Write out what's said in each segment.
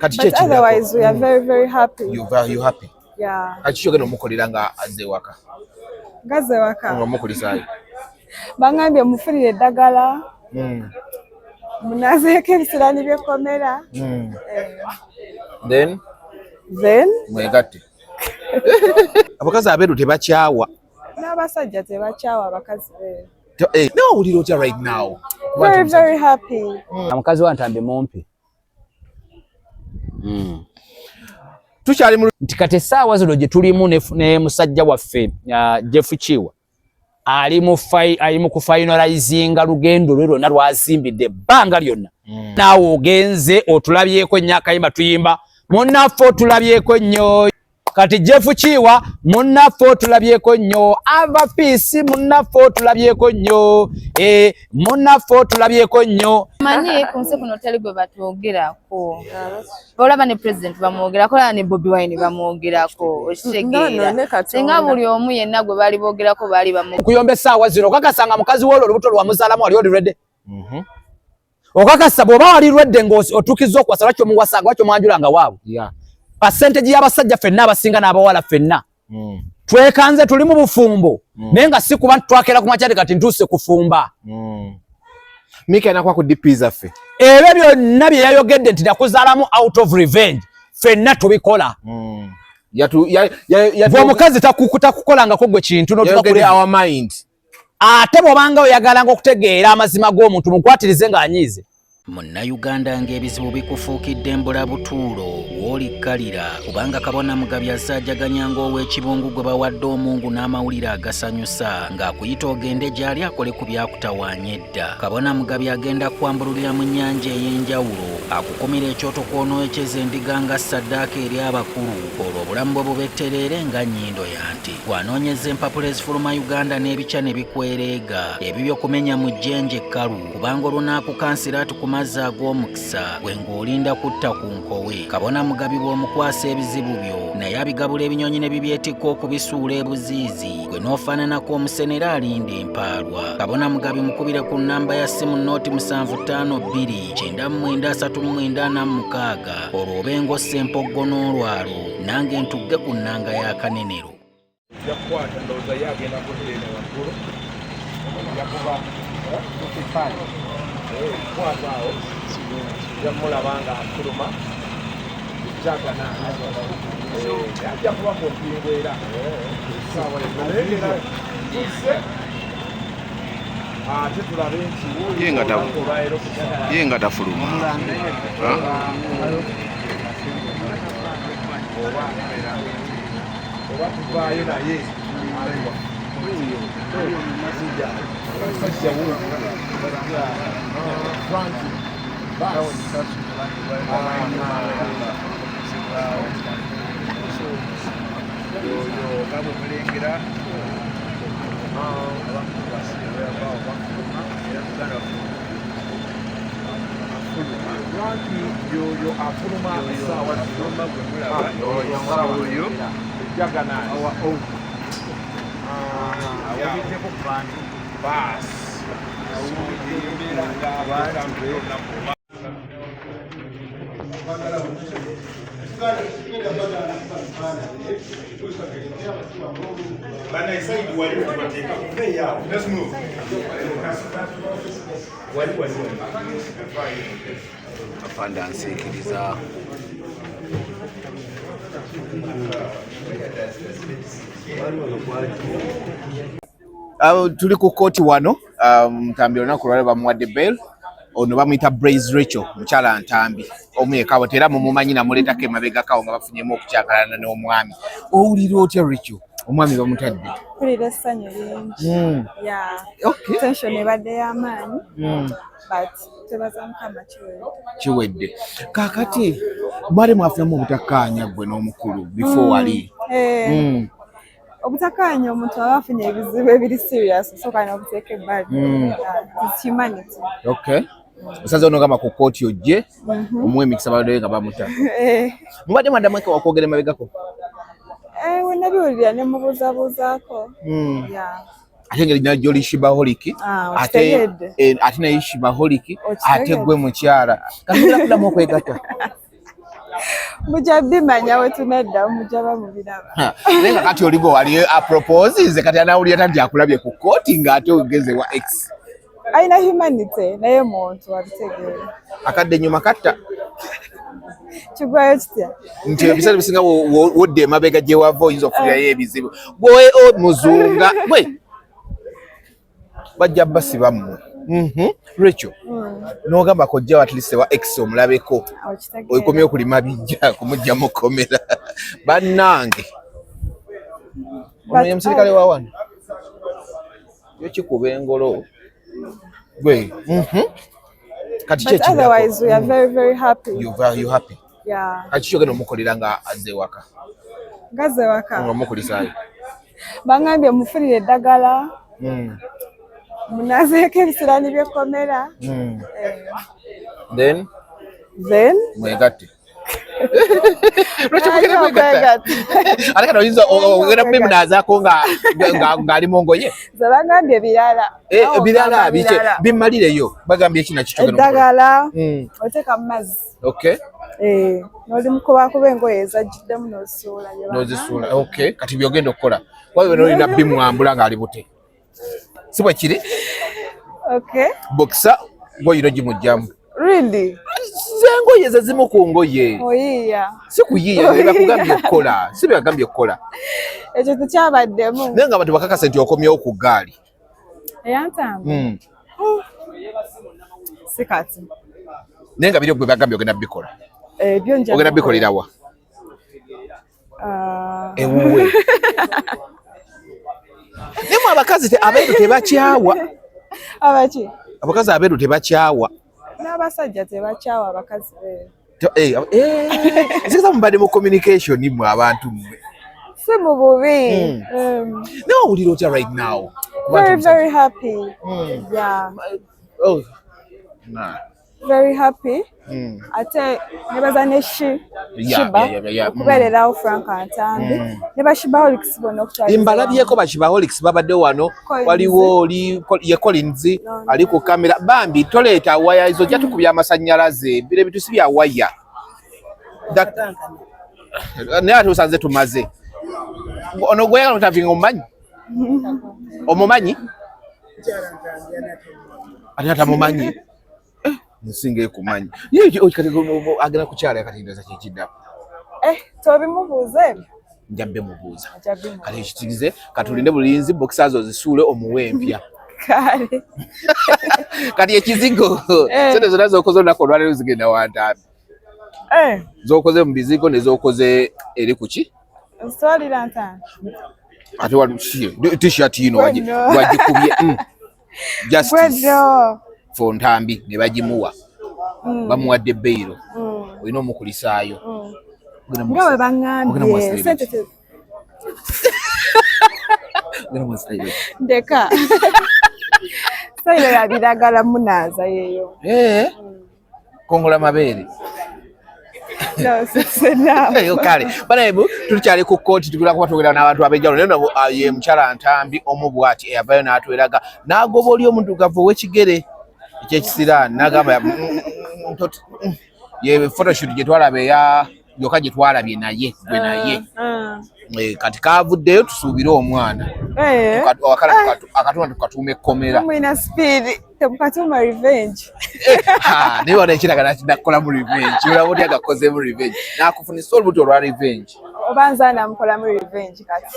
But otherwise, we are very happy. You happy? Yeah. Kati kyogenda omukolera nga azze waka. Ngazze waka. Omukolisaayo. Bangambye mufunire eddagala. Munazeeko ebisirani by'ekkomera. Then mwegatte. Abakazi abeeru tebakyawa. N'abasajja tebakyawa abakazi beeru. Nawulira otya right now? Very happy. Omukazi wa Ntambi mumpi. Tukyali mu nti kati essaawa zino gye tulimu ne musajja waffe Jeff Chiwa ali mu kufinalizinga lugendo lwe lwonna lwazimbidde ebbanga lyonna. Naawe ogenze otulabyeko nnyo akayimba tuyimba munnaffe otulabyeko nnyo. Kati Jeff Chiwa munnaffe otulabyeko nnyo. Ava Peace munnaffe otulabyeko nnyo. Munnaffe otulabyeko nnyo. Manyi kunse kuno tali gwe batwogerako. Olaba ne president bamwogerako ne Bobi Wine bamwogerako. Okitegeera. Singa buli omu yenna gwe bali boogerako bali bamu. Kuyomba essaawa zino okakasanga mukazi w'olwo olubuto lwamuzaalamu wali olirwedde. Okakasa bw'oba wali lwedde ng'otuukizza okwasa lwaki omuwasanga lwaki omwanjulanga waabwe. Percentage y'abasajja ffenna abasinga n'abawala ffenna twekanze tuli mu bufumbo naye nga si kuba twakera ku makyati kati ntuuse kufumba. Mika anakuwa ku DP zaffe. Ebyo byonna bye yayogedde nti nakuzaalamu out of revenge ffenna tubikola. Omukazi takukolangako gwe kintu our mind. Ate bw'obanga oyagalanga okutegeera amazima g'omuntu mukwatirize ng'anyiize. Munnayuganda ng'ebizibu bikufuukidde mbulabutuulo w'olikkalira kubanga Kabona Mugabi asaajaganya ng'ow'ekibungu gwe bawadde omungu n'amawulire agasanyusa ng'akuyita ogende gy'ali akole ku byakutawaanya edda. Kabona Mugabi agenda kwambululira mu nnyanja ey'enjawulo akukumira ekyoto kw'onooyekeza endiga nga ssaddaaka eri abakulu olwo obulamu bwe bubettereere nga nnyindo ya nti gw'anoonyeza empapula ezifuluma Uganda n'ebica ne bikwereega ebibyo kumenya mu jjenje ekkalu kubanga olunaakukansira mazzi ag'omukisa gwe ng'olinda kutta ku nkowe. Kabona Mugabi bw'omukwasa ebizibu byo naye abigabula ebinyonyi ne bibyetikka okubisuula ebuziizi gwe n'ofaananako omusenera alinda empaalwa. Kabona Mugabi mukubire ku nnamba ya ssimu nooti 7529 9346 olwo obenga ossa empoggo n'olwalo nange ntugge ku nnanga ya Kanenero. Kwatao yamulabanga akuluma jagana ajja kuba kompingwera sawa leero ate tulabe nti yenga tafuluma oba tuvaayo naye Let's move. Afanda nsikiriza. Tuli ku kooti wano Ntambi olunaku lwaleero bamuwadde bail. Ono bamuyita Blaze Rachel mukyala Ntambi omuyekawo era mumumanyi namuleetako emabegakawo nga bafunyemu okukyakalana n'omwami. Owulira otya Rachel omwami bamutadde? Mpulira essanyu lingi. Tension ebadde y'amaanyi but twebaza Mukama kiwedde. Kaakati mwali mwafunamu obutakkaanya gwe n'omukulu before wali. Obutakkaanya omuntu aba afunye ebizibu ebiri serious osooka n'obuteeka ebbali. It's humanity. Osaze onogamba ku kooti ojje omuwe emikisa badde nga bamuta. Mubadde mwaddamu eka wakwogera emabegako? Wonna biwulira ne mubuuzabuuzaako. Ate ngeri gy'oli shibaholic ate naye shibaholic ate gwe mukyala. Kati kuddamu okwegatta. Mujja bimanya we tunadda mujja bamubiraba. Nenga kati oligo wali propose nze kati anawulira tandi akulabye ku kooti ng'ate ogeze wa X. Aina humanity naye muntu abitegeera. Akadde nyuma katta. Kigwayo kitya? Nti ebisale bisinga wodde emabega gye wava oyinza okufunirayo ebizibu. Gwe muzunga gwe bajja basibamu. Rachel. N'ogamba kojja at least wa X omulabeko. Oyikomye okulima bijja kumujja mukomera. Bannange. Ono ye musirikale wa wano. Yo kikuba engolo. Gwe. Kati But otherwise we are very happy. You happy? Yeah. Kati kyogenda omukolera nga azze waka. Ngaze waka. Nga mukulisaayo. Bangambye mufunire eddagala. Munazeeko ebisirani by'ekkomera. Then mwegatte. Ate kati oyinza ogenda kubimunaazaako ng'ali mu ngoye. Ze bagambye birala. Ebirala biki bimmalireyo bagambye ekina kikyogenda eddagala oteeka mu mazzi. Okay. N'oli mukubakuba engoye ezajjiddemu n'ozisuula. N'ozisuula. Okay. Kati byogenda okukola. Wabwe n'olina bimwambula ng'ali bute. Si bwe kiri? Okay. Boxer ngoyiro gimujjamu. Really? Zengoye ze zimu ku ngoye. Oyiiya. Si kuyiiya byakugambye okukola. Si byagambye okukola. Ekyo tekyabaddemu. Naye nga abantu bakakasa nti okomyewo ku ggaali. Eyantamba? Si kati. Naye nga biri gwe bagambye ogenda bikola. Ebyo nja. Ogenda bikolera wa? Ewuwe. Nemu abakazi abeeru tebakyawa. Abaki? Abakazi abeeru tebakyawa. N'abasajja tebakyawa abakazi beeru. Nziza mubadde mu communication mwe abantu mwe. Si mu bubi. Nawulira otya right now? Very happy. Yeah. Oh. Nah. Very happy. Ate nebaza ne Shiba okubeererawo Frank Antambi ne bashibaholics bonna okutwala. Mbalabyeko bashibaholics babadde wano waliwo ye Collins ali ku kamera bambi toleeta waya izo jja tukubya amasannyalaze bire bitusi bya waya. Naye ate osanze tumaze. Ono gweyagala otavinga omumanyi? Omumanyi? Ate atamumanyi? Nsinge kumanyi. Ye agenda kukyala kati ndoza kyekidda. Tobimubuuze. Njabbe mubuuza. Kati ekitigize katulinde bulinzi boxers ozisuule omuwempya. Kale. Kati ekizigo. Sente zonna z'okoze olunaku olwaleero zigenda wantaani. Z'okoze mu bizigo ne z'okoze eri ku ki? Nswalira ntaani. Ate t-shirt yino wagikubye. Justice. For Ntambi ne bagimuwa. Bamuwadde beyiro. Olina omukulisaayo. Nga bwe baŋŋambye. Ndeka. Sayiro ya biragala munaaza yeeyo. Kongola mabeere. No, senna. Kale. Banaebu tulikyali ku kooti tugula kuba twogera n'abantu ab'enjawulo. Neno ye mukyala Ntambi omu bw'ati eyavayo n'atweraga n'agoba oli omuddugavu ow'ekigere. Ekyekisira nagamba ye photoshoot gye twalabe ya yoka gye twalabye naye gwe naye kati kavuddeyo tusuubire omwana akatunda tukatuuma ekkomera mwina speed temukatuuma revenge naye wano ekiraga nakukola mu revenge olaba oti agakoze mu revenge nakufunisa olubuto olwa revenge obanza namukola mu revenge kati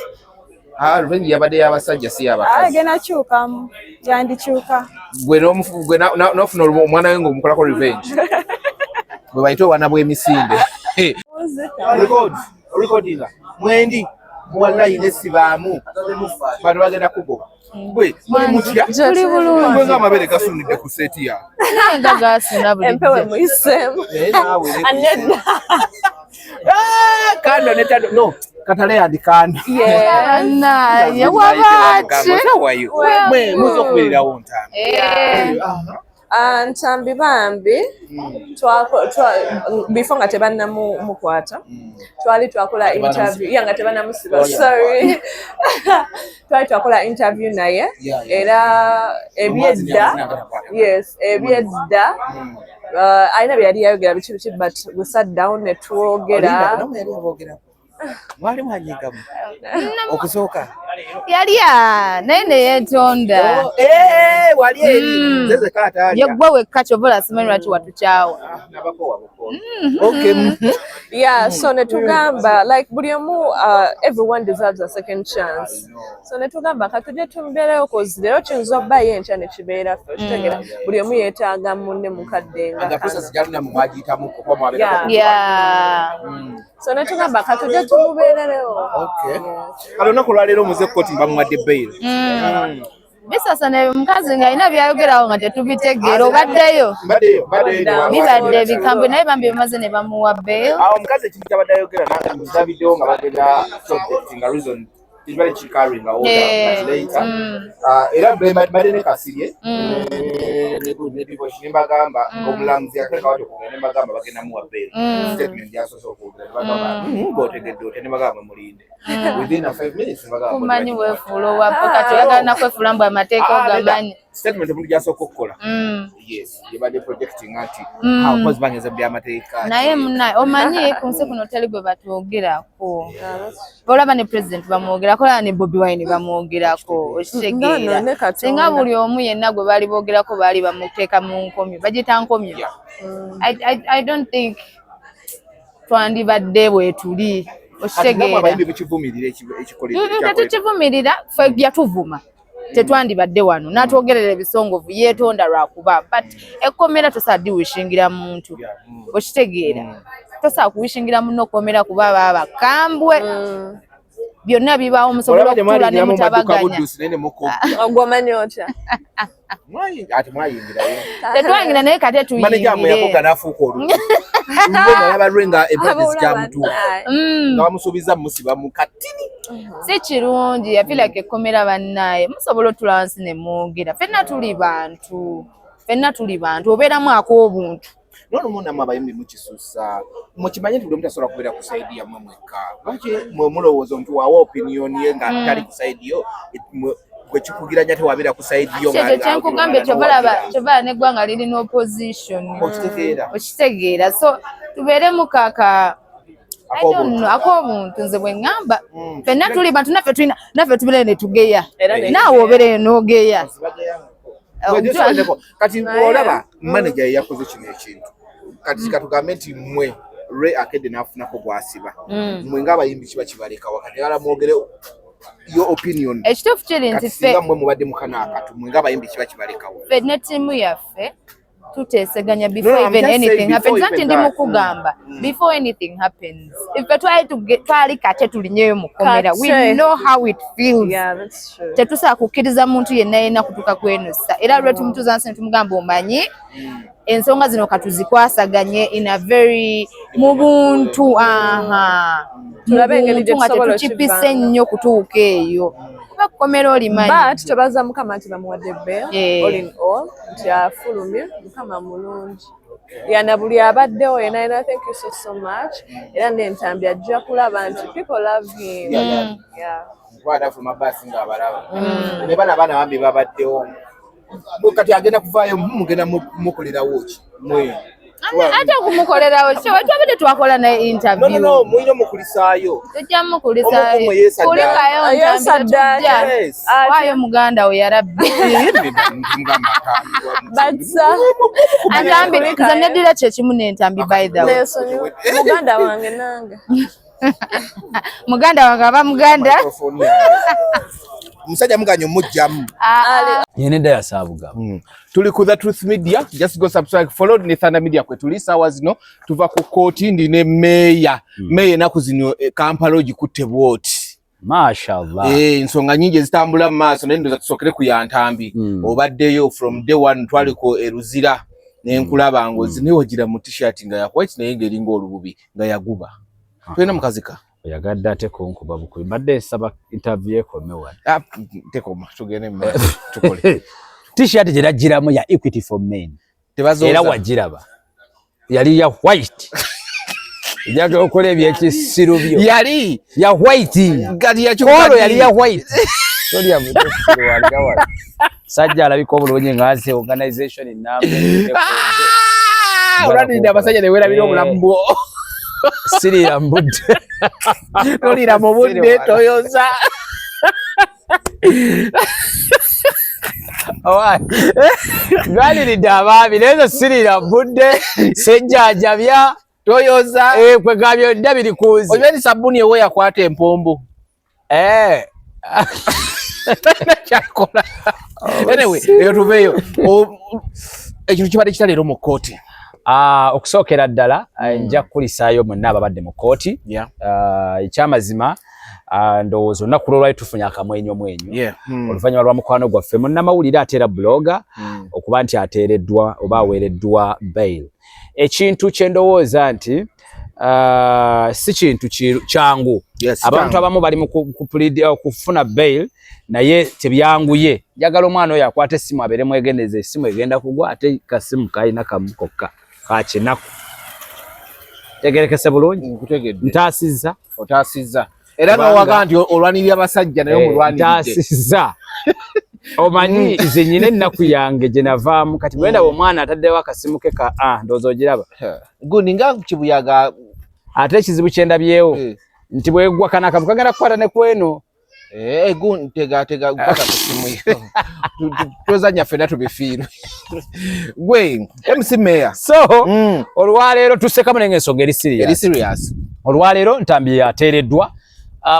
revenge yabadde y'abasajja si y'abakazi agenda kyukamu yandikyuka gwe n'ofuna omwana we ng'omukolako revenge bwe bayite obwana bw'emisinde recordinga mwendi wallahi nesibaamu bantu bagenda kugoba gwe mutya tuli bulungi gwe ng'amabere gasunidde ku seeti yawe nga gasuna bulijjo empewe muyiseemu anedda kanda netado no katale yandikanda yawabaati mwe muzo okubeererawo Ntambi Ntambi bambi before nga tebannamukwata twali twakola interview nga tebannamusiba sorry twali twakola interview naye era ebyedda alina bye yali yayogera biki but we sat down ne twogera mwali mwanyigamu okusooka yali naye neyeetonda wali eri zeze kaatali yeggwe wekka kyobola simanyi lwaki watukyawa so ne tugamba like buli omu everyone deserves a second chance so ne tugamba katujje tumbeereyo kozi leero kiyinza obbayo enkya ne kibeera ffe okitegera buli omu yeetaaga munne mukadde so ne tugamba katujje tumubeererewo kale olunaku lwaleero omuze kkooti bamuwadde bail bisasane mukazi ng'alina byayogerawo nga tetubitegeera obaddeyo bibadde ebikambe naye bambi bimaze ne bamuwa bail omukazi ekintu kyabadde ayogera nange mukirabiddewo nga bagenda nga reason kibali kikaringa later era badde ne kasirye nembagamba ng'omulamuzi yateeka wati okugenda nembagamba bagenda muwa bail statement gyasoose okuwulira ng'otegedde otya nembagamba mulinde within a 5 minutes kumanyi weefuula owappa kati oyagala nakwefuula mbu amateeka ogamanyi statement omuntu gyasooka okukola yes yebadde projecting nti kozi bangeza byamateeka naye munaye omanyi ku nsi kuno teri gwe batwogerako olaba ne president bamwogerako olaba ne Bobi Wine bamwogerako okitegeera singa buli omu yenna gwe baali boogerako baali bamuteeka mu nkomyo bagita nkomyo I don't think twandibadde bwe tuli okitegeera tetukivumirira ffe byatuvuma tetwandibadde wano natwogerera ebisongovu yeetonda lwakuba but ekkomera tosaa diwishingira muntu okitegeera tosaa kuwishingira muno okkomera kuba baba bakambwe byonna bibaawo musobola okutula ne mutabaganya ogwomanyi otya tetwayingira naye kate tuyingire bamusuubiza musiba mu katini si kirungi yafirako ekkomera bannaye musobola otula wansi ne mwogera ffenna tuli bantu obeeramu ak'obuntu n'olumu namwe abayimbi mukisusa mukimanyi nti buli omuntu asobola kubeera ku saidi yammwe mwekka lwaki mwe mulowooza omuntu waawa opinion ye nga tali ku saidi yo gwe kikugiranya tewabeera ku saidi yo ekyo kyenkugambye kyobalaba n'eggwanga lirina opposition okitegeera so tubeere mukaka ak'obuntu nze bwe ŋŋamba ffenna tuli bantu naffe tubeere ne tugeya naawe obeere n'ogeya kati olaba manager yakoze kino ekintu kati katugambe nti mmwe Ray Akede n'afunako gwasiba mmwe ng'abayimbi kiba kibaleka wakati ala mwogere your opinion ekituufu kiri nti ffe mmwe mubadde mukana akatu mmwe ng'abayimbi kiba kibalekawo ffe ne ttiimu yaffe tuteeseganya before even anything happens anti ndi mukugamba before anything happens if twali kate tulinyeyo mu komera we know how it feels tetusaa kukkiriza muntu yenna yenna kutuka kwenusa era lwe tumutuuza nsi ne tumugamba omanyi ensonga zino katuzikwasaganye in a very mu buntu tulabe engeri gye tusobola tukipise nnyo kutuuka eyo kuba kukomera olimanyi but tobaza mukama nti bamuwadde bail all in all nti afulumye mukama mulungi yana buli abaddewo yena and I thank you so much era n'entambi ajja kulaba nti people love him nkwata fuma basi ng'abalaba ne bana bambi babaddewo kati agenda kuvaayo mugenda mukolerawo ki mwe ate okumukolerawo ki twabadde twakola naye interview no muyina omukulisaayo tujja mukulisaayo kulikayo ntambi waayo muganda we yarabbi antambi nze neddira kyekimu n'entambi by the way muganda wange nange muganda wange aba muganda musajja muganya omujjamu yeneda yasaabuga tuli ku The Truth Media just go subscribe follow ne Thunder Media kwe tuli sawa zino tuva ku kooti ndi ne meya enaku zino Kampala ogikutte bwoti mashallah ensonga nyingi ezitambula mu maaso naye ndoza tusokere ku yantambi obaddeyo from day one twaliko eruzira n'enkulaba ngozi naye wagira mu t-shirt nga ya white naye ng'eringa olububi nga yaguba twena mukazika oyagadde ate kunkuba bukubi mbadde nsaba interview ekomewa tekoma tugende tukole t-shirt gye naggiramu ya Equity for Men era wagiraba yali ya white yaga okola ebyekisiru byo yali ya white gati ya chokolo yali ya white toli ya mutesiru waligawa sajja alabika obulungi ngaze organization inamba olwadde abasajja ne wera biro obulamu sirira mbudde tolira mu budde toyoza galiridde abaabi naye sirira mbudde sejjajabya toyoza kwe gabyo dda biri kuuzi olibeni sabuni ewe yakwata empombo kyakola anyway eyo tuveeyo ekintu kibadde kita leero mu kkooti okusookera ddala nja kukulisaayo mwenna ababadde mu kkooti ekyamazima ndowooza olunaku lwolwali tufunye akamwenyomwenyo oluvannyuma lwa mukwano gwaffe munnamawulire ateera buloga okuba nti ateereddwa oba aweereddwa bail ekintu kye ndowooza nti si kintu kyangu abantu abamu bali mu kufuna bail naye tebyanguye njagala omwana oyo akwata essimu abeere mwegendeza essimu egenda kugwa ate kasimu kalina kamu kokka kakinaku tegerekese bulungi ntaasizza otaasizza era nowaga nti olwanirira abasajja naye omulwaniridde ntaasizza omanyi nze nyina ennaku yange gye navaamu kati bwenda omwana ataddewo akasimu ke ka ndowooza ogiraba gundi nga kibuyaga ate ekizibu kyendabyewo nti bwegwa kana akamu kagenda kukwata ne kweno gundi tegatega kukwata ku simu yo tozanya ffenna tubifiirwe gwe MC Mayor so olwaleero tussekamu naye ng'ensonga eri serious olwaleero Ntambi ateereddwa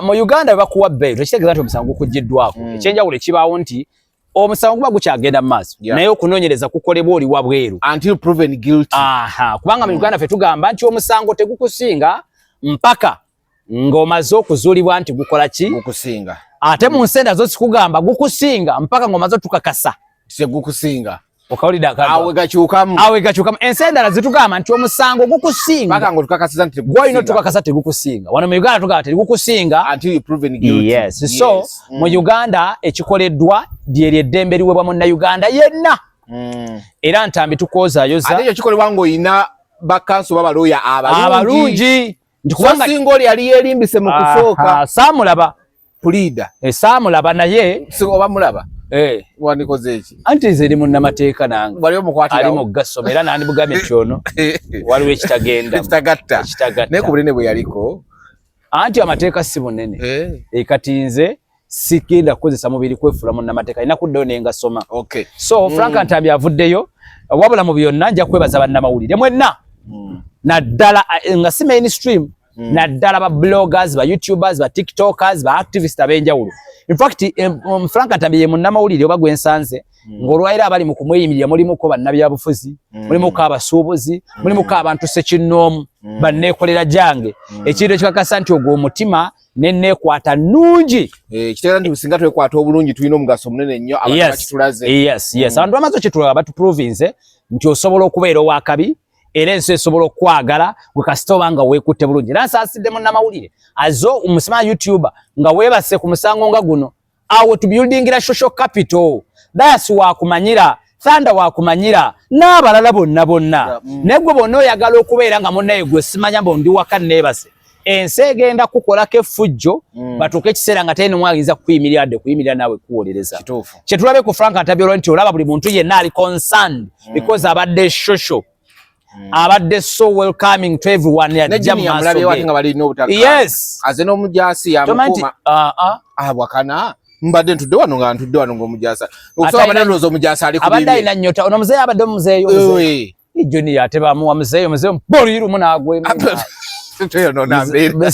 mu Uganda bwe bakuwa bail tekitegeeza nti omusango gukuggyiddwako ekyenjawulo ekibaawo nti omusango guba gukyagenda mu maaso naye okunoonyereza kukolebwa oli wabweru until proven guilty kubanga mu Uganda ffe tugamba nti omusango tegukusinga mpaka ng'omaze okuzuulibwa nti gukola ki gukusinga ate mu nsi endala zo zikugamba gukusinga mpaka ng'omaze otukakasa tegukusinga okawulidde awe gakyukamu ensi endala zitugamba nti omusango gukusinga mpaka ng'otukakasiza nti gwolina otukakasa tegukusinga wano mu Uganda tugamba tegukusinga until you proven guilty yes so mu Uganda ekikoleddwa lyeryo eddembe liweebwa munnayuganda yenna era Ntambi tukoozaayoza ate ekyo kikolebwa ng'olina bakanso babalooya abalungi kubanga singa oli yali yeerimbise mu kusooka saamulaba puliida saamulaba naye oba mulaba wandikoze eki anti nze eri munnamateeka nange wali omukwatirawo ali mu gasoma era nandibugamye kyono waliwo ekitagenda ekitagatta naye ku bunene bwe yaliko anti amateeka si bunene kati nze sigenda kukozesa mubiri kwefuula munnamateeka alina kuddayo naye ngasoma so Frank Ntambi avuddeyo wabula mu byonna nja kwebaza bannamawulire mwenna naddala nga si mainstream naddala ba bloggers ba youtubers ba tiktokers ba activists ab'enjawulo in fact Frank Ntambi ye munnamawulire oba gwensanze ng'olwaira abali mu kumweyimirira mulimuko bannabyabufuzi mulimuko abasuubuzi mulimuko abantu sekinnoomu banneekolera jange ekintu ekikakasa nti ogwo omutima nenneekwata nnungi kitegeeza nti singa twekwata obulungi tulina omugaso munene nnyo abantu bakitulaze abantu bamaze okitulaga batuprovince nti osobola okubeera owakabi era ensi esobola okwagala gwe kasita oba nga weekutte bulungi era nsaasidde munnamawulire azo omusima YouTuber nga weebase ku musango nga guno awo tubuildingira social capital dayasi waakumanyira Thanda waakumanyira n'abalala bonna naye gwe bonna oyagala okubeera nga munnaye gwe simanya mbondi waka neebase ensi egenda kukolako effujjo batuuke ekiseera nga talina omwagiriza kuyimirira naawe kuwolereza kyetulabe ku Frank Ntambi olwo nti olaba buli muntu yenna ali concerned because abadde social abadde so welcoming to everyone yajja maaso yes aze n'omujaasi yamukuma wakana mbadde ntudde wano ng'omujaasa okusaba banalooza omujaasi ali abadde alina nnyota ono muzeeyo abadde omuzeeyo junior ate bamuwa muzeeyo bolirumu n'agwemu toyonoona mbeera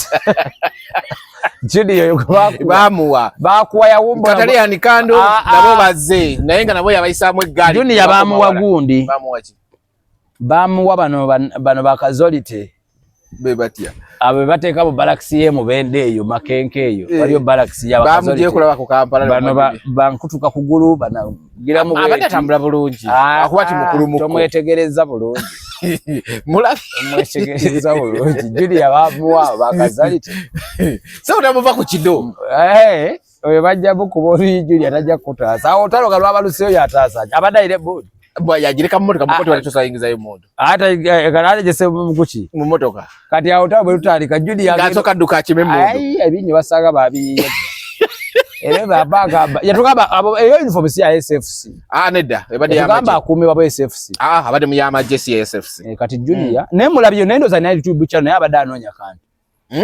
junior bamuwa bakuwa yawumba katale yanikando nabo bazze naye nga nabo yabayisaamu eggaali junior bamuwa gundi bamuwa bano bakazolite bebatya abo bateeka mu balakisi ye mubende eyo makenke eyo waliyo balakisi bamugye kulaba ku Kampala bano bankutuka kugulu banagira mu abadde atambula bulungi akuba ti mukulu muko tomwetegereza bulungi mulabi omwetegereza bulungi Julia bamuwa bakazolite so utamuva ku kido oyo bajja bukuba oli Julia tajja kutaasa awo otaloga lwabaluseyo yataasa abadde ayire bodi bwa yagireka mu motoka mukoti wali tusayingiza yo moto ata kanale jese mukuchi mu motoka kati awo bwe tutandika Julia ngasoka duka kimembo ai ebinyo basaga babi ele babaga yatugamba abo eyo uniform si ya SFC nedda ebade ya yatugamba akume babo SFC abade mu yama jesi SFC kati Julia ne mulabyo nendo za na YouTube channel yabada anonya kandi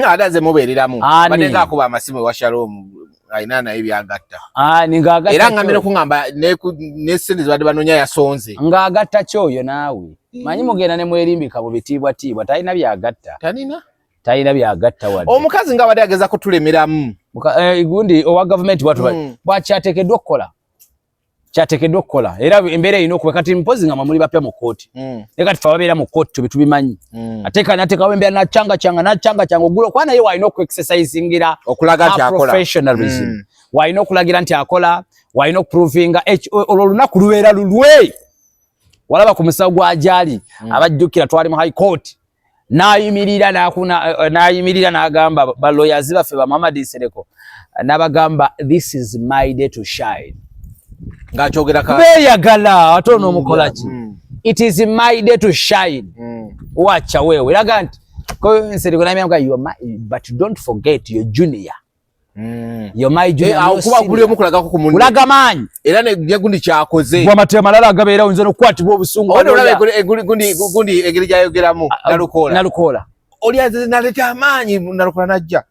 adaze muberiramu badenga kuba amasimu wa Shalom ainana ibi agatta ningaagatta era ngamire kungamba ne sindi bade banonya yasonze ngaagatta choyo nawe manyi mugenda ne mwerimbika mu bitibwa tibwa talina byagatta talina byagatta wadde omukazi nga bade ageza kutulemeramu gundi owa government watu bwakyatekeddwa okukola era embeera erina okuba kati mpozi nga mamuli bapya mu kooti kati fe ababeera mu kooti tubimanyi ateekawo embeera nachanga ogula okuba naye walina okuexercisingira okulaga nti akola professionalism walina okulagira nti akola walina okuprovinga olwo olunaku lubeera lulwe walaba ku musawo gwajali abajjukira twali mu high court nayimirira n'agamba baloyazi baffe ba Mamadi Sereko n'abagamba this is my day to shine ngachogera ka beyagala atono omukolaki it is my day to shine wacha wewe laga nti ko Sereko namyanga but don't forget your junior yo my junior akuba kuli omukulaga ko kumundu kulaga manyi era ne gundi kyakoze bwa matema lala agabeera unze no kwatibwa obusungu gundi egeri jayogeramu nalukola oli azaleta amanyi nalukola najja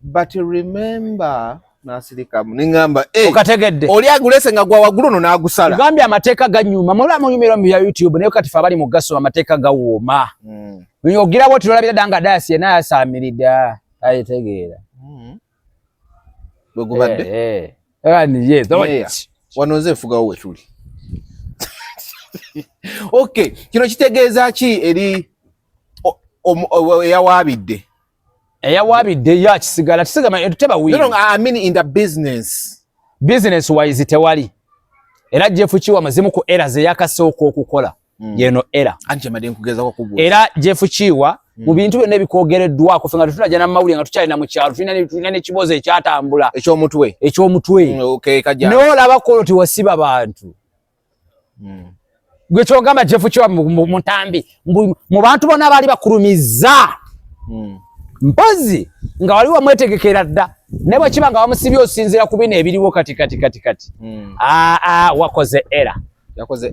but remember nasirika ningamba ukategedde oli agulese nga gwa wagulu no nagusala ngambye amateeka ganyuma mulwa mu nyumiro ya YouTube ne kati fabali mu gaso amateeka gawooma nyogira boti lolabira danga dasi yena yasamirida ayitegeera Begubadde yes wanoze fuga wowe tuli okay kino kitegeeza ki eri eyawabidde ya kisigala tuteba wino no I mean in the business wise tewali era Jeff Chiwa mazimu ku era ze yakasoko okukola yeno era anje madenku kugeza ko kubula era Jeff Chiwa mu bintu byonna bikogereddwa ko fenga tutulaja na mawuli nga tukyali na mu kyalo tulina ne kiboze ekyatambula ekyomutwe okay kajja no labakolo tiwasiba abantu gwe kyogamba Jeff Chiwa mu ntambi mu bantu bonna bali bakulumiza mpozi nga waliwo mwetegekera dda ne bwe kiba nga wamusibye osinzira ku bino ebiriwo kati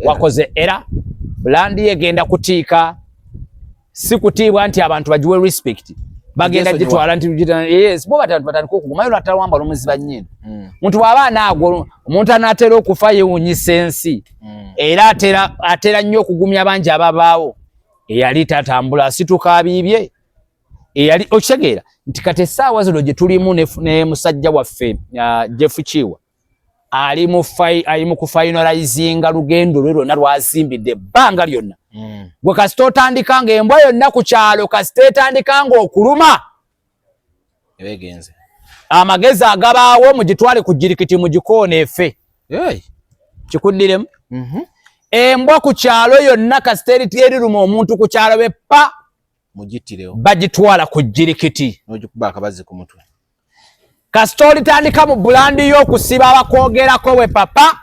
wakoze era blandi egenda kutiika si kutiibwa nti abantu bajiwe respect bagenda gitwala nti yes bo batandika okuguma yo natalwamba n'omuziba nnyina muntu bw'aba naagwo omuntu anaatera okufa yewuunyisa ensi era atera nnyo okugumya bangi ababaawo eyali tatambula asituka abiibye eyali okitegeera nti kati essaawa zino gye tulimu ne musajja waffe Jeff Chiwa ali mu kufinalizinga lugendo lwe lwonna lwazimbidde ebbanga lyonna gwe kasita otandika nga embwa yonna ku kyalo kasita etandika nga okuluma ebegenze amagezi agabaawo mugitwale ku jirikiti mugikoona efe kikuddiremu embwa ku kyalo yonna kasita eriruma omuntu ku kyalo beppa mugitirewo bagitwala ku jirikiti n'ogikuba akabazi ku mutwe kasita olitandika mu bulandi y'okusiba abakwogerako we papa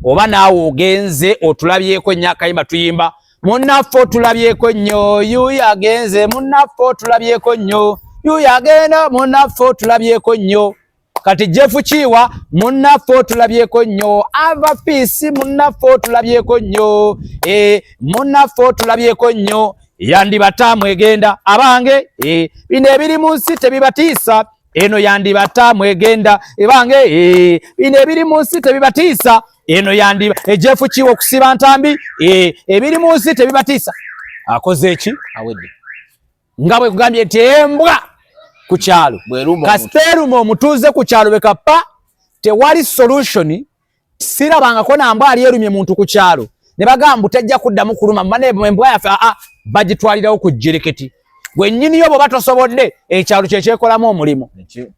oba naawe ogenze otulabyeko ennyo akayimba tuyimba munnaffe otulabyeko nnyo yuyo agenze munnaffe otulabyeko nnyo yuyo agenda munnaffe otulabyeko nnyo kati Jeff Chiwa munnaffe otulabyeko nnyo ava peace munnaffe otulabyeko nnyo munnaffe otulabyeko nnyo yandibatamu egenda abange bino ebiri mu nsi tebibatiisa eno yandibatamu egenda ebange bino ebiri mu nsi tebibatiisa eno yandiba Jeff Chiwa okusiba ntambi ebiri mu nsi tebibatiisa akoze eki awedde nga bwe kugambye nti embwa ku kyalo kasiteruma omutuuze ku kyalo bekapa tewali solution sirabangako nambwa ali erumye muntu ku kyalo ne bagamba tajja kuddamu kuluma mane embwa yaffe bagitwalirawo ku jirikiti gwe nnyini yo bwe batosobodde ekyalo kyekyekolamu omulimu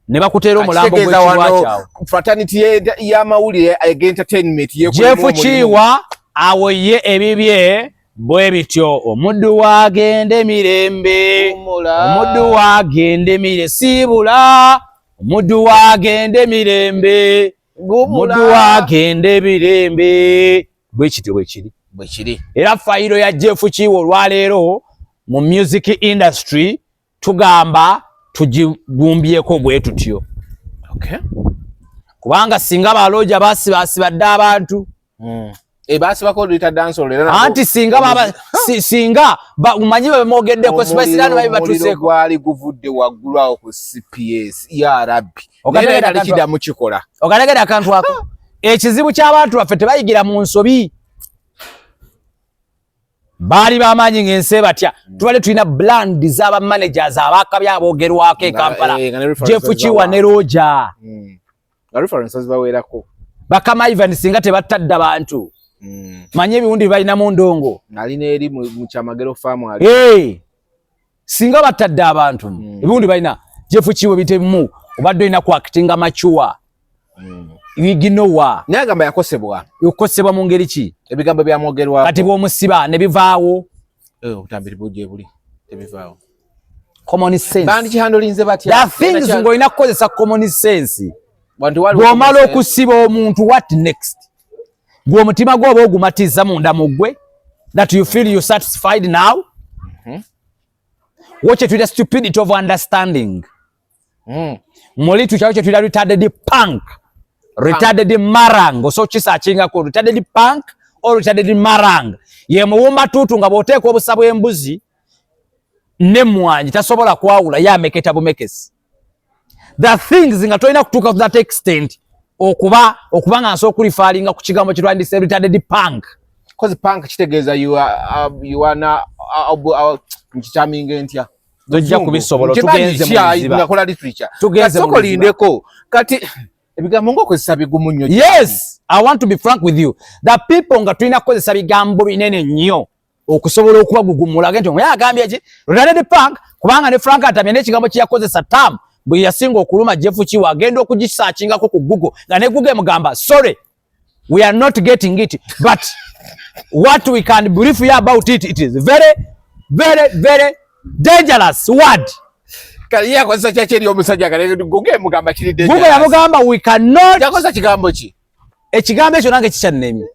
ne bakuteera omulambo gw'ekirwa fraternity y'amawulire entertainment Jeff Chiwa awo ye ebibye bwe bityo omuddu wagende mirembe omuddu wagende mire sibula omuddu wagende mirembe omuddu wagende mirembe bwekiri era fayiro ya Jeff Kiwa olwaleero mu music industry tugamba tugibumbyeko bwe tutyo. Okay. Kubanga singa baloja basibadde abantu basibako lita dance olera anti singa singa umanyi bemogeddeko sibasirano babi batuseko gwali guvudde waggulu awo ku CPS ya rabbi okategera kida mu kikola okategera akantu ako ekizibu ky'abantu baffe tebayigira mu nsobi bali bamanyi ngense batya tubale tulina brand z'aba managers abakabya abogerwako e Kampala Jeff Kiwa ne Roja references bawerako bakama Ivan singa tebatadda bantu manye ebiwundi balina mu ndongo alina eri mu Kyamagero farm ali singa batadde abantu ebiwundi balina Jeff Kiwa bitemu obadde ina ku actinga machuwa iginowa nyagamba yakosebwa mu ngeri ki ebigambo byamwogerwa kati bw'omusiba ne bivaawo otambiri buje buli tebivaawo common sense bandi kihandolinze batya the things ngoina kukozesa common sense bw'omala okusiba omuntu what next gwe omutima gwoba ogumatiza munda mugwe that you feel you satisfied now watch it with the stupidity of understanding muli tuchawo kye tulira retarded punk retarded marang so kisachinga ko retarded punk or retarded marang ye muwumba tutu nga boteeko obusabu embuzi ne mwanyi tasobola kwawula ya meketa bumekesi the things nga toina kutuka to that extent okubanga nso okulifalinga ku kigambo kitwandise retarded punk cause punk kitegeeza you are na nkichaminga entya dojja kubisobola tugenze mu ziba ngakola literature tugenze mu lindeko kati ebigambo ngokozesa bigumu nnyo. Yes, I want to be frank with you. The people nga tulina kukozesa bigambo binene nnyo okusobola okuba gugumula agenti omu yagambye ki retarded punk kubanga ne Frank atamye n'ekigambo kye yakozesa tam bwe yasinga okuluma Jeff Kiwa agenda okugisaachingako ku Google nga ne Google emugamba sorry we are not getting it but what we can brief you about it is very very very dangerous word. Kali yakozesa kyakiri omusajja kale Google mugamba kiri dangerous. Google yamugamba we cannot yakozesa kigambo ki ekigambo ekyo nange kikyannemye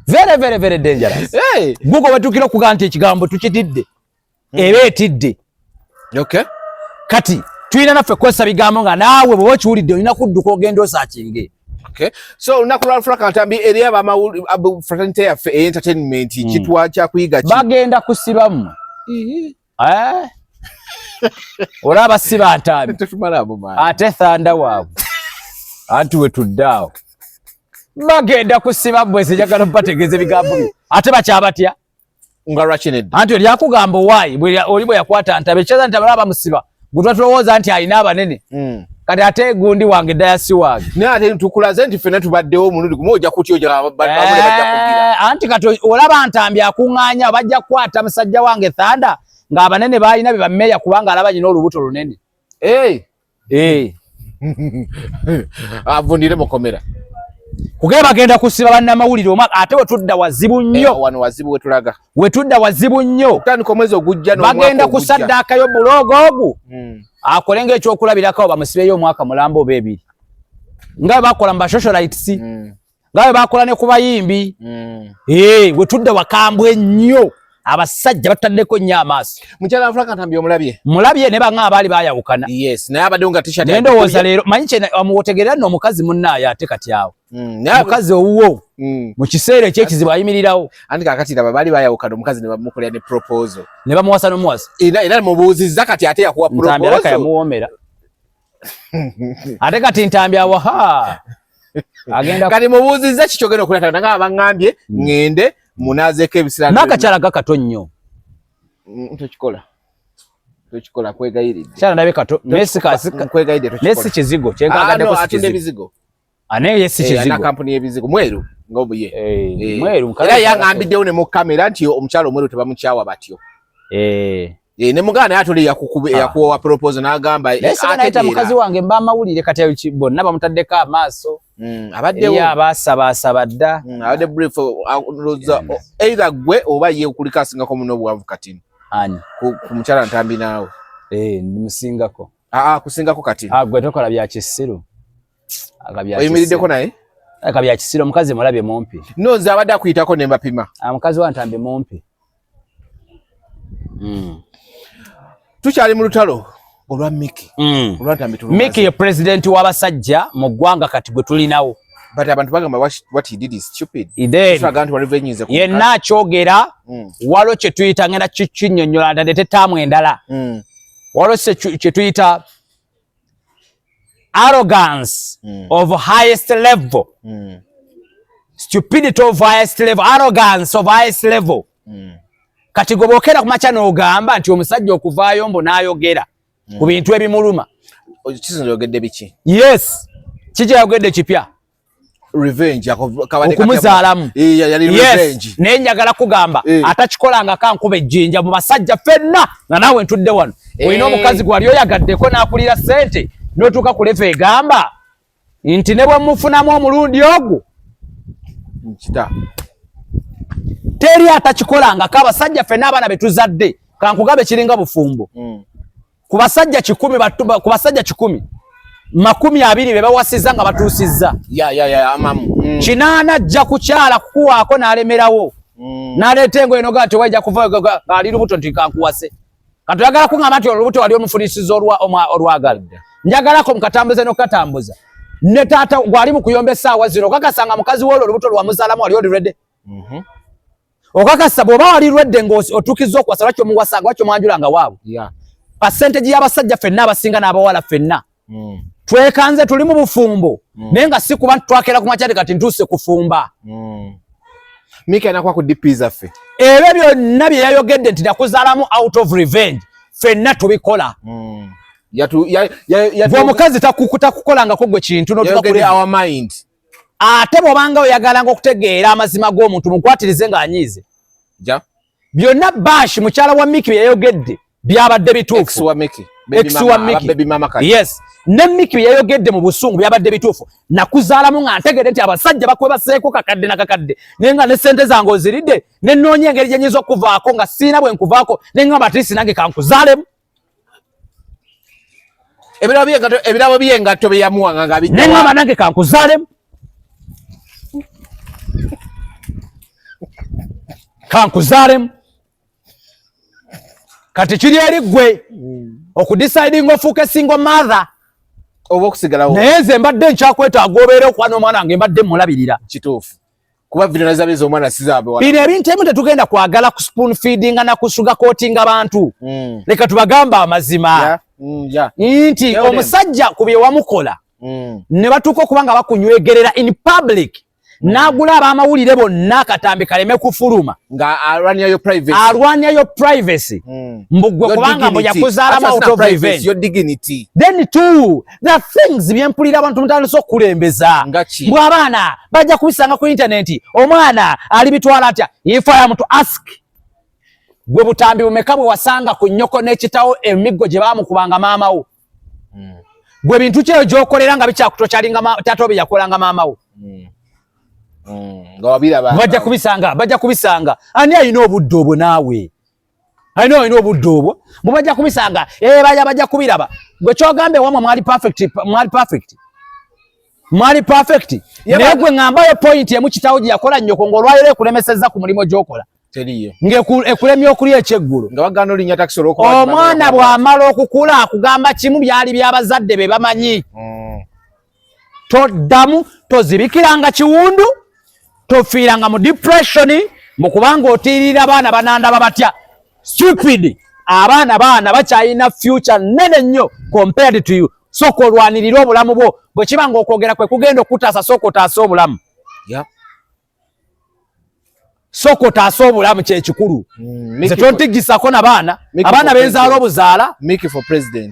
very very very dangerous. Google batukira kugamba nti ekigambo tukitidde ebe etidde. Okay. Kati tulina naffe kukozesa bigambo nga naawe bwe okiwulidde olina kudduka ogenda osaakinge. Okay. So nakulwa Frank Antambi eri abamawuli abu fraternity yaffe entertainment kitwa kya kuyiga ki bagenda kusibamu. Olaba siba Antambi tefumala abo man ate thanda waabwe anti we tuddaawo bagenda kusiba bwese njagala bategeeze bigambo ate bakyabatya nga rachined anti oli akugamba why oli bwe yakwata Antambi ekiza nti abalaba musiba gutwa tulowooza nti alina abanene kati ate gundi wange dayasi wange naye ate tukulaze nti ffenna tubaddewo omulundi gumu ojja kutyo bajja kugira anti kati olaba Antambi akuŋŋaanya bajja kukwata musajja wange thanda ng'abanene balina be bammeeya kubanga alaba nyina olubuto lunene. Avundire mukomera kugenda bagenda kusiba bannamawulire omwaka ate wetudda wazibu nnyo wano wazibu wetulaga wetudda wazibu nnyo tandika omwezi ogujja bagenda kusaddaakayo buloogo ogwo akole ng'ekyokulabirako bamusibeyo omwaka mulamba oba ebiri nga bakola mu basocialites nga bakola ne ku bayimbi wetudda wakambwe nnyo abasajja bataddeko nnyo amaaso. Mukyala Frank Antambi mulabye ne banga abaali bayawukana. Yes naye abadde nga t-shirt ndowooza leero manyi kye amuwotegerera nno omukazi munnaayo ate kati awo omukazi owuwo mu kiseera ekyekizibu ayimirirawo anti kakati laba baali bayawukana omukazi ne bamukolera ne proposal ne bamuwasa n'omuwasa era mubuuzizza kati ate yakuwa Ntambi alaka yamuwoomera ate kati Ntambi awaha agenda kati mubuuzizza kikyogenda okuleeta nga baŋŋambye ŋŋende munazeeko ebisira n'akakyala gakato nnyo tokikola kwegayiridde kyala ndabe kato nesi kizigo kyenkagaddeko ebizigo ane yesi kizigo na kampuni y'ebizigo mweru ng'obuye mweru era yaŋŋambiddewo ne mu kamera nti omukyala omweru tebamukyawa batyo ne muganda naye atole yakuwa proposal n'agamba nayita mukazi wange mba amawulire kati bonna bamutaddeko amaaso abaddewo abaasabaasaba dda abadde brief either gwe oba ye kuliko asingako muno obwanvu kati ani ku mukyala Ntambi naawe ndimusingako kusingako kati gwe tokola bya kisiru oyimiriddeko naye Akabya kisiro mukazi mulabye mumpi. No nze abadde akuyitako ne mbapima. Mukazi wa Ntambi mumpi. Tukyali mu lutalo olwa Mickey. Olwa Ntambi tulumaze. Mickey ye president w'abasajja mu ggwanga kati gwe tulinawo. But abantu bagamba what he did is stupid. Yenna akyogera waliwo kye tuyita ngenda kinyonnyola ndadde tetaamu endala. Waliwo kye tuyita arrogance of highest level. Stupidity of highest level. Arrogance of highest level. Kati gwe bw'okeera ku makya n'ogamba nti omusajja okuvaayo mbu n'ayogera ku bintu ebimuluma. Kizinzo yogedde biki? Yes. Kiki yayogedde kipya? Revenge okumuzaalamu. Yes. Naye njagala kugamba atakikolanga kankuba ejjinja mu basajja ffenna nga naawe ntudde wano. Olina omukazi gwali oyagaddeko n'akulira ssente n'otuuka ku level egamba nti ne bwe mufunamu omulundi ogwo teri atakikolangako abasajja ffenna abaana be tuzadde kankugabe kiringa bufumbo. Ku basajja 10 ku basajja 10 20 be bawasiza nga batuusizza. Amamu. 8 ajja kukyala kukuwaako n'alemerawo. N'aleeta engoye eno gati wajja kuva ali lubuto nti kankuwase. Kati oyagala kuŋŋamba nti olubuto wali omufunisiza olwagala. Njagalako mukatambuze n'okukatambuza. Ne taata gwali mu kuyomba essaawa zino okakasanga mukazi w'olwo olubuto lwamuzaalamu wali olirwedde. Okakasa bw'oba wali lwedde ng'otuukizza okuwasa lwaki omuwasanga lwaki omwanjulanga waabwe. Percentage y'abasajja ffenna abasinga n'abawala ffenna. Twekanze tuli mu bufumbo naye nga si kuba twakera ku makyati kati ntuuse kufumba. Mickey anakwa ku DPs ffe. Ebyo byonna bye yayogedde nti nakuzaalamu out of revenge ffenna tubikola. Omukazi takukolangako gwe kintu our mind. Ate bw'obanga oyagalanga okutegeera amazima g'omuntu mukwatirize ng'anyiize. Byonna Bash mukyala wa Mickey bye yayogedde byabadde bituufu. Baby mama kati. Yes. Ne Mickey yayogedde mu busungu byabadde bituufu. Nakuzaalamu nga ntegedde nti abasajja bakwebaseeko kakadde na kakadde. Nenga ne sente zange oziridde ne nnoonya engeri gye nyiza okuvaako nga siina bwe nkuvaako ne ngamba ati nange kankuzaalemu. Ebirabo by'engatto bye yamuwanga nga bijja. Ne ngamba nange kankuzaalemu. Kankuzaalemu. Kati kiri eri ggwe okudecidinga ofuuke single mother oba okusigalawo. Naye nze mbadde nkyakwetaaga obeere okuba n'omwana wange mbadde mulabirira. Kituufu. Kuba video nazabe z'omwana sizaabe wala. Bino ebintu ebimu tetugenda kwagala ku spoon feedinga na kusuga kootinga bantu. Leka tubagamba amazima. Nti omusajja ku bye wamukola ne batuuka okuba nga bakunywegerera in public. Nagula abamawulire bonna akatambi kaleme kufuluma nga alwanya yo privacy mbugwe kubanga mbo yakuzaala out of revenge your dignity. Then too the things byempulira abantu mutandise okulembeza mbwa abaana bajja kubisanga ku internet omwana ali bitwala atya if I am to ask gwe butambi bumeka bwe wasanga ku nnyoko n'ekitawo emiggo gye baamukubanga maamawo gwe bintu kyeyo gy'okolera nga bikyakutokyalinga taata bye yakolanga maamawo. Bajja kubisanga ani ayina obudde obwo naawe ayina obudde obwo bajja kubisanga bajja kubiraba gwe kyogambe wamwe mwali perfect naye gwe ŋŋambayo point emu kitawo gye yakola nnyoko ng'olwaliro ekulemesezza ku mulimo gy'okola ng'ekulemya okulya ekyeggulo omwana bw'amala okukula akugamba kimu byali by'abazadde be bamanyi toddamu tozibikiranga kiwundu tofiiranga mu depression mukubanga otiirira abaana banandaba batya stupid abaana bakyayina future nene nnyo compared to you. Sooka olwanirira obulamu bwo bwe kibanga okwogera kwe kugenda okutaasa sooka otaasa obulamu. Sooka otaasa obulamu kyekikulu. Nze tontigisako n'abaana abaana benzaala obuzaala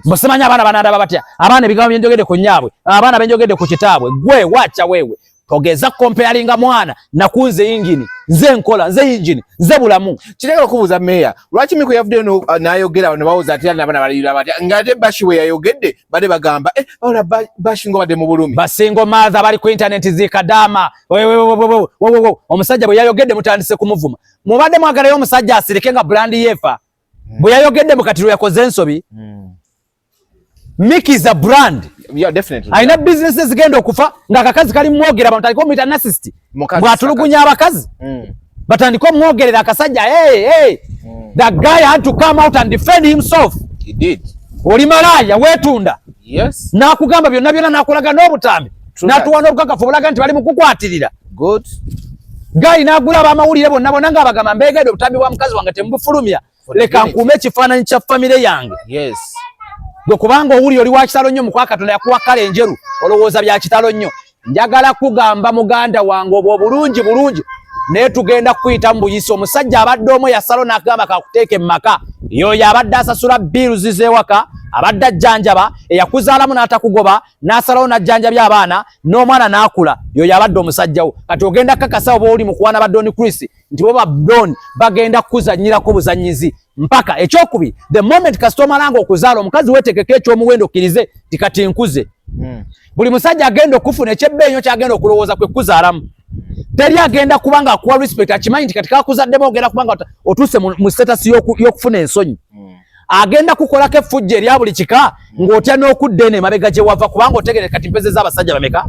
musimanya abaana banandaba batya abaana ebigambo byenjogedde ku nnyabwe abaana benjogedde ku kitaabwe gwe wacha wewe togeza comparinga mwana nakunze ingini nze nkola nze ingini nze bulamu. Kireka okubuuza meya lwaki Mickey yavudde n'ayogera ne bawuza ati n'abaana balira batya ng'ate Bash we yayogedde bade bagamba ola Bash ngo badde mu bulumi basingo maaza bali ku internet zikadaama omusajja bwe yayogedde mutandise kumuvuma mubadde mwagalayo omusajja asirike nga brand yefa bwe yayogedde mukatiro yakoze ensobi. Mickey is a brand Yeah, definitely. Aina businesses zigenda okufa nga akakazi kali mwogera abantu aliko muita narcissist. Bwatulugunya abakazi. Batandiko mwogerera akasajja hey. The guy had to come out and defend himself. He did. Oli malaya wetunda. Yes. Nakugamba byonna byonna nakulaga n'obutambi. Natuwana obukakafu bulaga nti bali mukukwatirira. Good. Guy nagula abamawulire bonna bonna nga bagamba mbegede obutambi bwa mukazi wange tembufulumya. Leka nkume ekifaananyi kya family yange. Yes. Gwe kubanga owuli oli wa kitalo nnyo mukwa Katonda yakuwa kala enjeru olowooza bya kitalo nnyo. Njagala kugamba muganda wange obwo bulungi naye tugenda kuyita mu buyisi. Omusajja abadde omu yasalo n'akagamba kakuteeka emmaka. Yoyo abadde asasula biiru zizewaka, abadde ajjanjaba, eyakuzaalamu n'atakugoba, n'asalawo n'ajjanjabya abaana, n'omwana n'akula. Yoyo abadde omusajjawo. Kati ogenda kakasa oba oli mu kuwaana ba Don Chris nti bo ba Don bagenda kuzannyirako buzannyizi. Mpaka ekyokubiri, the moment kasitoma malanga okuzaala omukazi weetegeka ekyomuwendo okkirize nti kati nkuze. Buli musajja agenda okufuna ekyebbenyo kyagenda okulowooza kwe kuzaalamu. Teri agenda kubanga akuwa respect akimanyi nti katika akuzaddemu ogenda kubanga otuuse mu status y'okufuna ensonyi. Agenda kukolako effujjo erya buli kika ng'otya n'okudda eno emabega gye wava kubanga otegere kati mpeze z'abasajja bameka.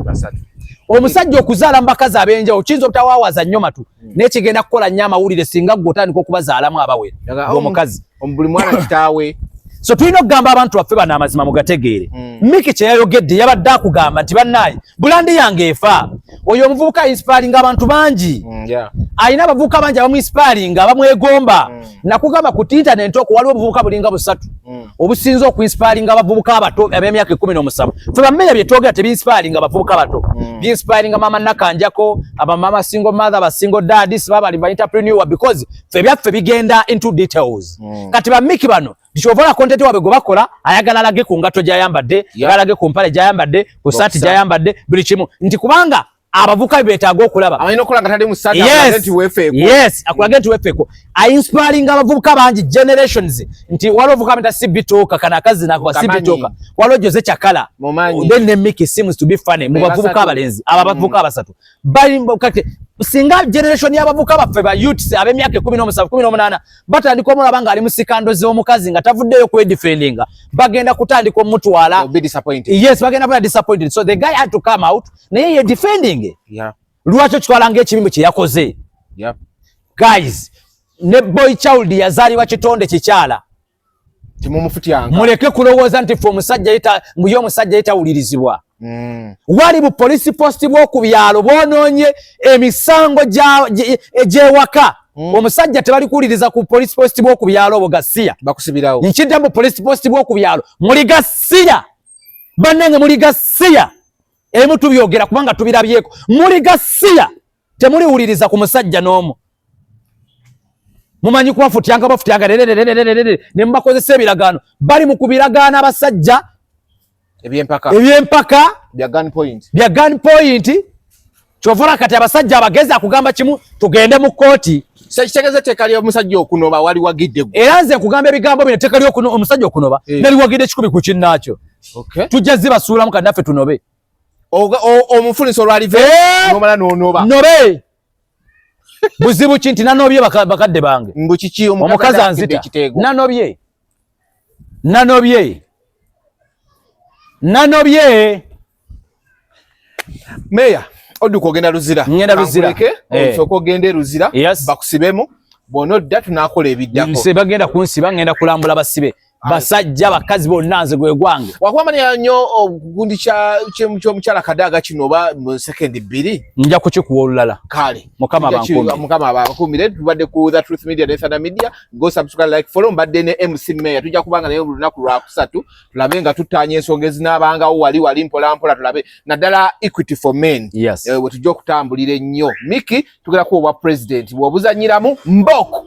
Omusajja okuzaala mu bakazi ab'enjawulo kiyinza obutawaawaza nnyo matu naye kigenda kukola nnyo amawulire singa ggwe otandika okubazaalamu abawera ng'omukazi. Buli mwana kitaawe. So tulina okugamba abantu baffe bano amazima mugategeere. Miki kye yayogedde yabadde akugamba nti bannaaye bulandi yange efa. Oyo omuvubuka inspiringa abantu bangi. Alina abavubuka bangi abamuinspiringa abamwegomba. Nakugamba ku internet okwo waliwo obuvubuka bulinga busatu. Obusinza okuinspiringa abavubuka abato ab'emyaka 17. Ffe bammenya bye twogera tebinspiringa abavubuka abato. Binspiringa mama Nakanjako, abamama single mother, aba single daddies, baba ali ba entrepreneur because ffe byaffe bigenda into details. Kati bamiki bano Dishovola content wabe go bakola ayagala lage ku ngato gyayambadde galage ku mpale gyayambadde ku sati gyayambadde buli kimu nti kubanga abavuka betaaga okulaba amayino okulanga tali mu sati agenti wefeko akulagenti wefeko I inspiring abavuka bangi generations nti walovuka meta sibitoka kana kazi nako sibitoka walo Jose Chakala then they make it seems to be funny mu bavuka abalenzi abavuka abasatu bali mbokate singa generation y'abavuka baffe ba youths ab'emyaka 17 18 batandika omulabanga ali musikando z'omukazi nga tavuddeyo ku defendinga bagenda kutandika omutwala be disappointed. Yes bagenda kuba disappointed so the guy had to come out naye ye defending lwakyo kitwalanga ekibimbo kye yakoze guys ne boy child yazaliwa kitonde kikyala timumufutyanga muleke kulowooza nti ffe omusajja yita nguyo omusajja yitawulirizibwa wali bu police post bw'oku byalo bwonoonye emisango egyewaka omusajja tebali kuwuliriza ku police post bw'oku byalo obwo gasiya bakusibirawo nkidda mu police post bw'oku byalo muli gasiya bannange muli gasiya emu tubyogera kubanga tubirabyeko muli gasiya temuliwuliriza ku musajja n'omu mumanyi kubafutyanga bafutyanga ne mubakozesa ebiragaano bali mu kubiragaana abasajja ebyempaka bya gun point kyovula kati abasajja abagezi akugamba kimu tugende mu kooti sekitegeeza etteeka ly'omusajja okunoba wali wagidde era nze nkugamba ebigambo bino etteeka ly'omusajja okunoba nali wagidde 10 ku kinnaakyo tujja zibasuulamu kati naffe tunobe omufunisa olwalive nomala nonoba nobe buzibu ki nti nanobye bakadde bange mbukiki omukazi anzita nanobye meya odduka ogenda Luzira ngenda Luzira osooka ogende Luzira bakusibemu bw'onodda tunaakola ebiddako bagenda kunsiba ngenda kulambula basibe basajja bakazi bonna nze gwe gwange wakwamanya nnyo okugundi ky'omukyala Kadaga kino oba mu sekendi 2 nja kukikuwa olulala kale mukama abankumire tubadde ku The Truth Media ne Thunder Media go subscribe like follow mbadde ne MC Meya tujja kubanga naye olunaku lwa kusatu tulabe nga tutaanya ensonga ezinabangawo wali mpola tulabe naddala equity for men bwe tujja okutambulira ennyo Miki tugera ku obwa president bw'obuzanyiramu mboko